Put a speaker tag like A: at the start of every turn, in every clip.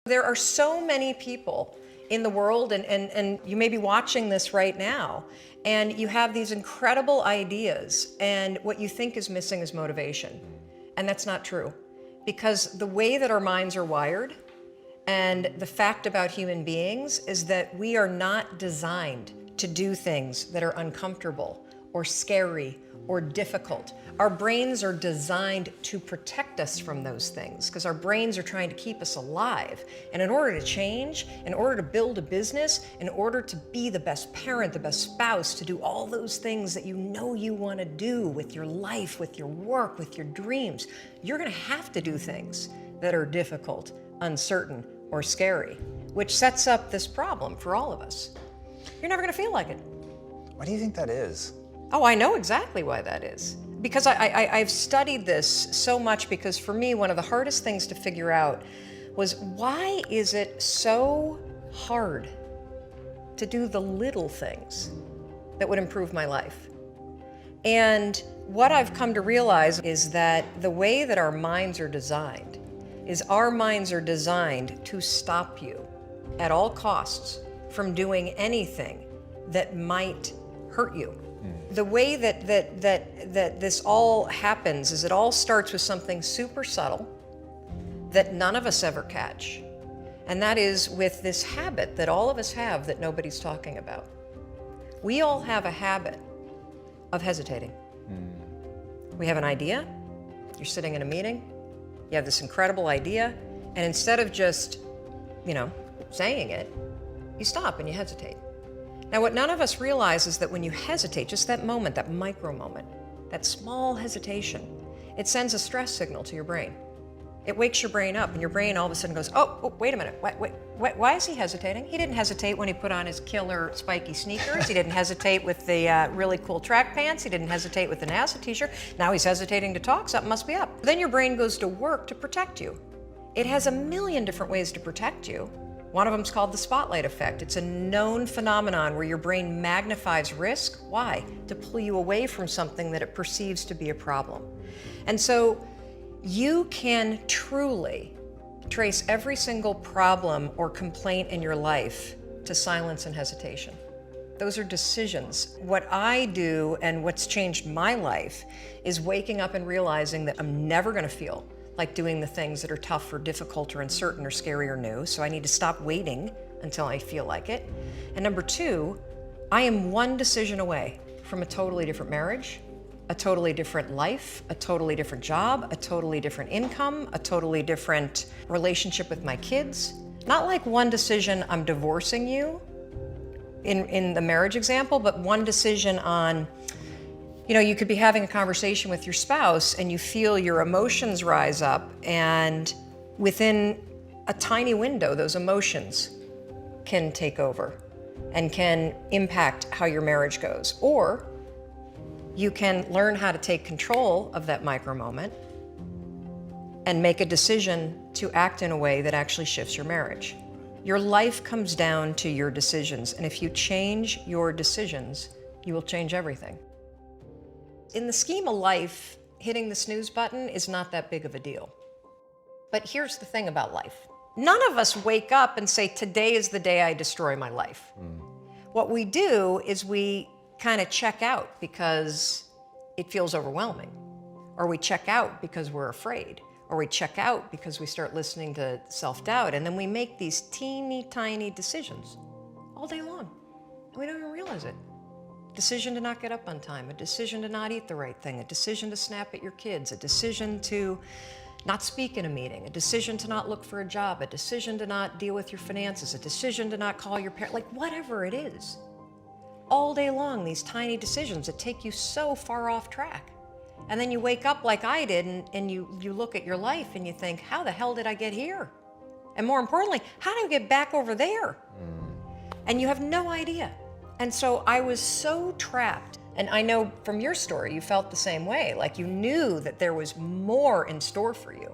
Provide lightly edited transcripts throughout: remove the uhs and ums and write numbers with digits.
A: There are so many people in the world, and you may be watching this right now, and you have these incredible ideas, and what you think is missing is motivation. And that's not true. Because the way that our minds are wired, and the fact about human beings is that we are not designed to do things that are uncomfortable or scary or difficult. Our brains are designed to protect us from those things because our brains are trying to keep us alive. And in order to change, in order to build a business, in order to be the best parent, the best spouse, to do all those things that you know you want to do with your life, with your work, with your dreams, you're going to have to do things that are difficult, uncertain, or scary, which sets up this problem for all of us. You're never going to feel like it.
B: Why do you think that is?
A: Oh, I know exactly why that is. Because I've studied this so much, because for me, one of the hardest things to figure out was, why is it so hard to do the little things that would improve my life? And what I've come to realize is that the way that our minds are designed is our minds are designed to stop you at all costs from doing anything that might hurt you. The way that this all happens is it all starts with something super subtle that none of us ever catch. And that is with this habit that all of us have that nobody's talking about. We all have a habit of hesitating. We have an idea, you're sitting in a meeting, you have this incredible idea, and instead of just, saying it, you stop and you hesitate. Now, what none of us realize is that when you hesitate, just that moment, that micro moment, that small hesitation, it sends a stress signal to your brain. It wakes your brain up, and your brain all of a sudden goes, oh, wait a minute, why is he hesitating? He didn't hesitate when he put on his killer spiky sneakers. He didn't hesitate with the really cool track pants. He didn't hesitate with the NASA t-shirt. Now he's hesitating to talk, something must be up. Then your brain goes to work to protect you. It has a million different ways to protect you. One of them is called the spotlight effect. It's a known phenomenon where your brain magnifies risk. Why? To pull you away from something that it perceives to be a problem. And so you can truly trace every single problem or complaint in your life to silence and hesitation. Those are decisions. What I do and what's changed my life is waking up and realizing that I'm never going to feel like doing the things that are tough or difficult or uncertain or scary or new. So I need to stop waiting until I feel like it. And number two, I am one decision away from a totally different marriage, a totally different life, a totally different job, a totally different income, a totally different relationship with my kids. Not like one decision, I'm divorcing you in the marriage example, but one decision on, you could be having a conversation with your spouse and you feel your emotions rise up, and within a tiny window, those emotions can take over and can impact how your marriage goes. Or you can learn how to take control of that micro moment and make a decision to act in a way that actually shifts your marriage. Your life comes down to your decisions, and if you change your decisions, you will change everything. In the scheme of life, hitting the snooze button is not that big of a deal. But here's the thing about life. None of us wake up and say, today is the day I destroy my life. What we do is we kind of check out because it feels overwhelming, or we check out because we're afraid, or we check out because we start listening to self-doubt, and then we make these teeny tiny decisions all day long, and we don't even realize it. Decision to not get up on time, a decision to not eat the right thing, a decision to snap at your kids, a decision to not speak in a meeting, a decision to not look for a job, a decision to not deal with your finances, a decision to not call your parents, like whatever it is. All day long, these tiny decisions that take you so far off track. And then you wake up like I did, and you look at your life and you think, how the hell did I get here? And more importantly, how do I get back over there? And you have no idea. And so I was so trapped. And I know from your story, you felt the same way. Like you knew that there was more in store for you,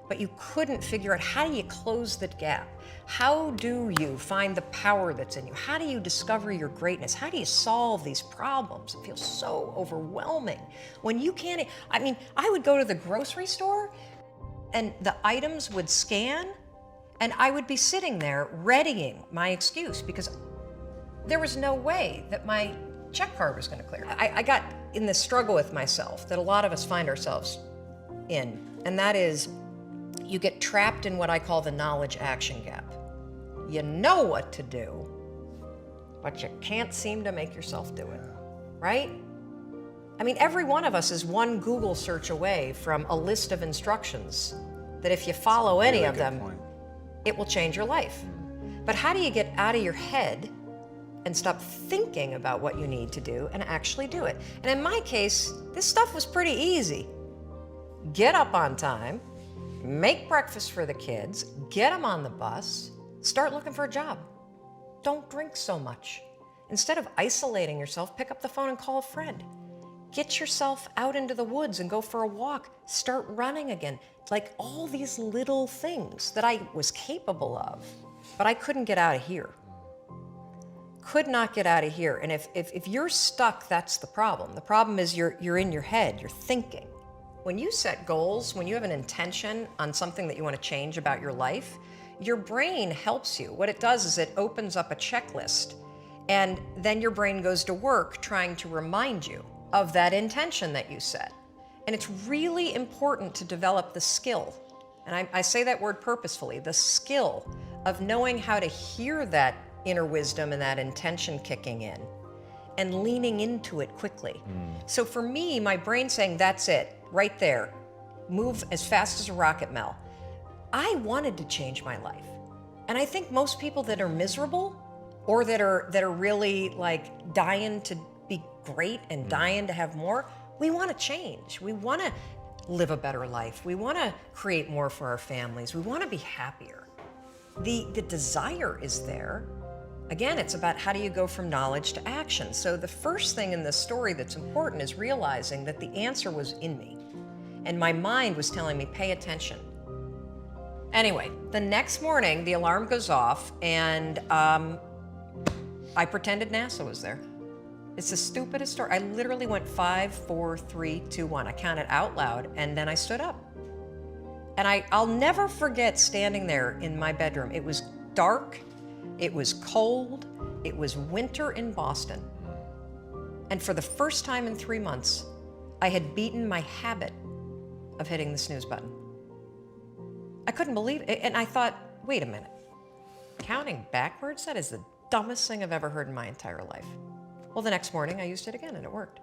A: but you couldn't figure out, how do you close that gap? How do you find the power that's in you? How do you discover your greatness? How do you solve these problems? It feels so overwhelming when you can't. I would go to the grocery store and the items would scan And I would be sitting there readying my excuse because there was no way that my check card was going to clear. I got in this struggle with myself that a lot of us find ourselves in, and that is you get trapped in what I call the knowledge action gap. You know what to do, but you can't seem to make yourself do it, right? I mean, every one of us is one Google search away from a list of instructions that if you follow any of them, it will change your life. But how do you get out of your head and stop thinking about what you need to do and actually do it? And in my case, this stuff was pretty easy. Get up on time, make breakfast for the kids, get them on the bus, start looking for a job. Don't drink so much. Instead of isolating yourself, pick up the phone and call a friend. Get yourself out into the woods and go for a walk. Start running again. Like all these little things that I was capable of, but I couldn't get out of here. Could not get out of here. And if you're stuck, that's the problem. The problem is you're in your head, you're thinking. When you set goals, when you have an intention on something that you want to change about your life, your brain helps you. What it does is it opens up a checklist, and then your brain goes to work trying to remind you of that intention that you set. And it's really important to develop the skill, and I say that word purposefully, the skill of knowing how to hear that inner wisdom and that intention kicking in and leaning into it quickly. So for me, my brain saying, that's it, right there, move as fast as a rocket, Mel. I wanted to change my life. And I think most people that are miserable or that are really like dying to be great and dying to have more, we want to change. We want to live a better life. We want to create more for our families. We want to be happier. The desire is there. Again, it's about how do you go from knowledge to action. So the first thing in this story that's important is realizing that the answer was in me. And my mind was telling me, pay attention. Anyway, the next morning, the alarm goes off, and I pretended NASA was there. It's the stupidest story. I literally went 5, 4, 3, 2, 1. I counted out loud, and then I stood up. And I'll never forget standing there in my bedroom. It was dark, it was cold, it was winter in Boston. And for the first time in 3 months, I had beaten my habit of hitting the snooze button. I couldn't believe it, and I thought, wait a minute. Counting backwards? That is the dumbest thing I've ever heard in my entire life. Well, the next morning I used it again and it worked.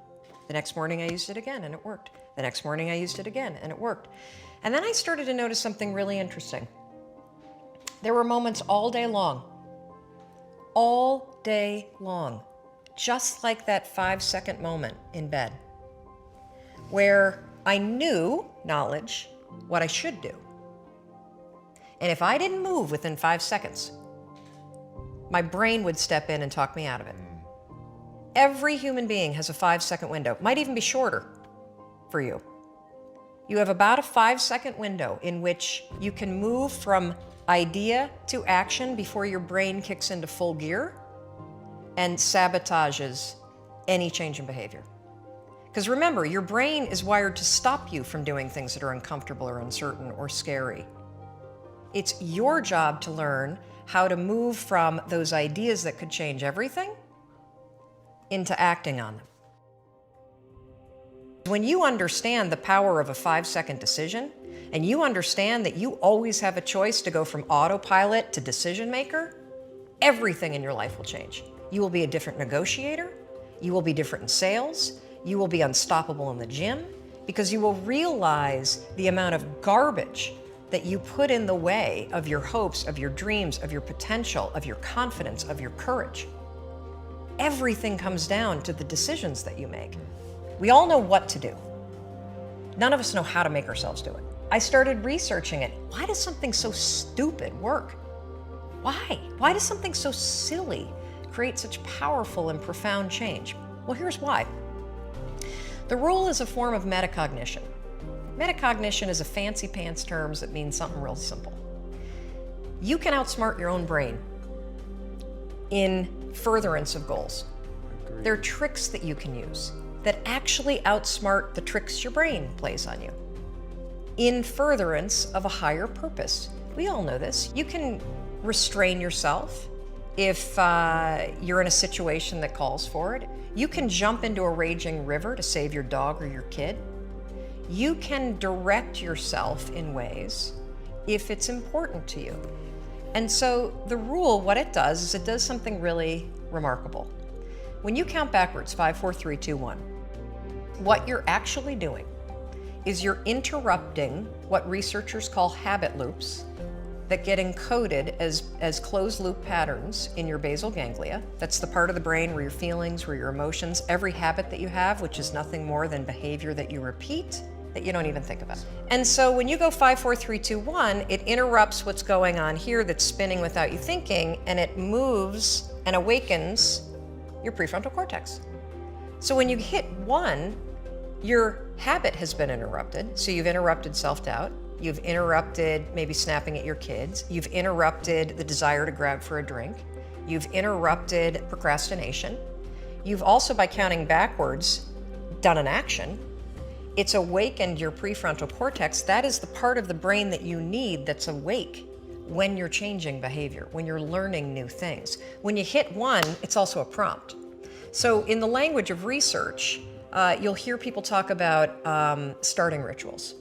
A: The next morning I used it again and it worked. The next morning I used it again and it worked. And then I started to notice something really interesting. There were moments all day long, just like that 5-second moment in bed, where I knew, knowledge, what I should do. And if I didn't move within 5 seconds, my brain would step in and talk me out of it. Every human being has a 5-second window, might even be shorter for you. You have about a 5-second window in which you can move from idea to action before your brain kicks into full gear and sabotages any change in behavior. Because remember, your brain is wired to stop you from doing things that are uncomfortable or uncertain or scary. It's your job to learn how to move from those ideas that could change everything into acting on them. When you understand the power of a 5-second decision, and you understand that you always have a choice to go from autopilot to decision maker, everything in your life will change. You will be a different negotiator, you will be different in sales, you will be unstoppable in the gym, because you will realize the amount of garbage that you put in the way of your hopes, of your dreams, of your potential, of your confidence, of your courage. Everything comes down to the decisions that you make. We all know what to do. None of us know how to make ourselves do it. I started researching it. Why does something so stupid work? Why? Why does something so silly create such powerful and profound change? Well, here's why. The rule is a form of metacognition. Metacognition is a fancy pants term that means something real simple. You can outsmart your own brain in furtherance of goals. There are tricks that you can use that actually outsmart the tricks your brain plays on you in furtherance of a higher purpose. We all know this. You can restrain yourself if you're in a situation that calls for it. You can jump into a raging river to save your dog or your kid. You can direct yourself in ways if it's important to you. And so the rule, what it does is it does something really remarkable. When you count backwards, 5, 4, 3, 2, 1, what you're actually doing is you're interrupting what researchers call habit loops that get encoded as closed loop patterns in your basal ganglia. That's the part of the brain where your feelings, where your emotions, every habit that you have, which is nothing more than behavior that you repeat that you don't even think about. And so when you go 5, 4, 3, 2, 1, it interrupts what's going on here that's spinning without you thinking, and it moves and awakens your prefrontal cortex. So when you hit 1, your habit has been interrupted. So you've interrupted self-doubt. You've interrupted maybe snapping at your kids. You've interrupted the desire to grab for a drink. You've interrupted procrastination. You've also, by counting backwards, done an action. It's awakened your prefrontal cortex. That is the part of the brain that you need that's awake when you're changing behavior, when you're learning new things. When you hit 1, it's also a prompt. So in the language of research, you'll hear people talk about starting rituals.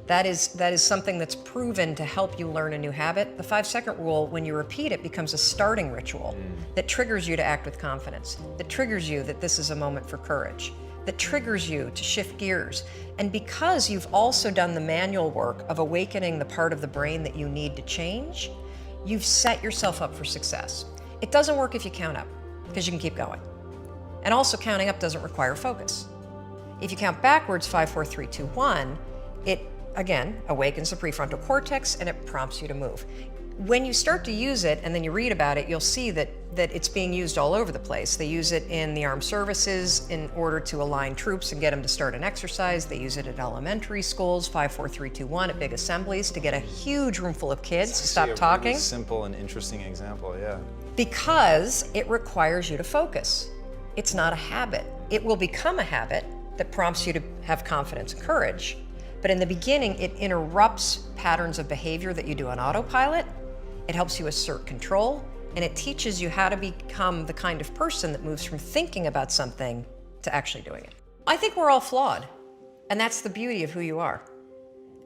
A: That is something that's proven to help you learn a new habit. The 5-second rule, when you repeat it, becomes a starting ritual that triggers you to act with confidence, that triggers you that this is a moment for courage, that triggers you to shift gears. And because you've also done the manual work of awakening the part of the brain that you need to change, you've set yourself up for success. It doesn't work if you count up, because you can keep going. And also, counting up doesn't require focus. If you count backwards, 5, 4, 3, 2, 1, it again awakens the prefrontal cortex and it prompts you to move. When you start to use it and then you read about it, you'll see that it's being used all over the place. They use it in the armed services in order to align troops and get them to start an exercise. They use it at elementary schools, 5, 4, 3, 2, 1, at big assemblies to get a huge room full of kids to stop talking.
B: Really simple and interesting example, yeah.
A: Because it requires you to focus. It's not a habit. It will become a habit that prompts you to have confidence and courage. But in the beginning, it interrupts patterns of behavior that you do on autopilot. It helps you assert control, and it teaches you how to become the kind of person that moves from thinking about something to actually doing it. I think we're all flawed, and that's the beauty of who you are.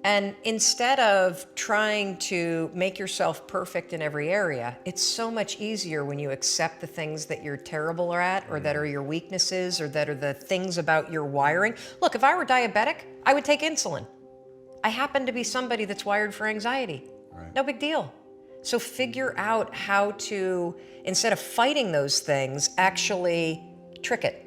A: And instead of trying to make yourself perfect in every area, it's so much easier when you accept the things that you're terrible at, or that are your weaknesses, or that are the things about your wiring. Look, if I were diabetic, I would take insulin. I happen to be somebody that's wired for anxiety.
B: Right.
A: No big deal. So figure out how to, instead of fighting those things, actually trick it.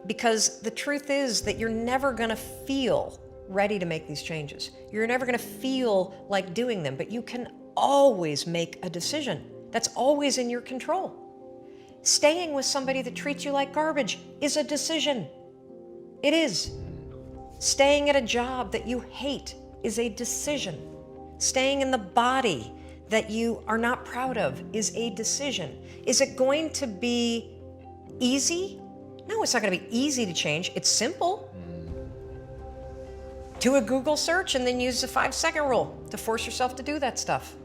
A: Because the truth is that you're never gonna feel ready to make these changes. You're never gonna feel like doing them, but you can always make a decision. That's always in your control. Staying with somebody that treats you like garbage is a decision. It is. Staying at a job that you hate is a decision. Staying in the body that you are not proud of is a decision. Is it going to be easy? No, it's not gonna be easy to change. It's simple. Do a Google search and then use the 5-second rule to force yourself to do that stuff.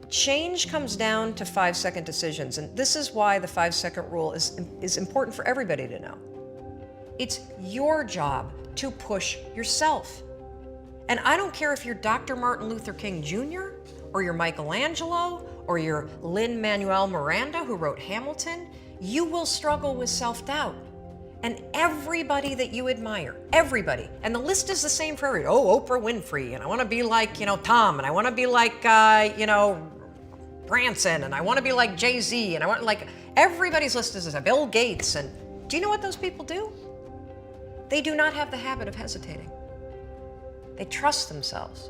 A: Change comes down to 5-second decisions, and this is why the 5-second rule is important for everybody to know. It's your job to push yourself. And I don't care if you're Dr. Martin Luther King Jr., or you're Michelangelo, or you're Lin-Manuel Miranda, who wrote Hamilton, you will struggle with self-doubt. And everybody that you admire, everybody, and the list is the same for everybody. Oh, Oprah Winfrey, and I want to be like, Tom, and I want to be like, Branson, and I want to be like Jay-Z, and I want everybody's list is Bill Gates, and do you know what those people do? They do not have the habit of hesitating. They trust themselves.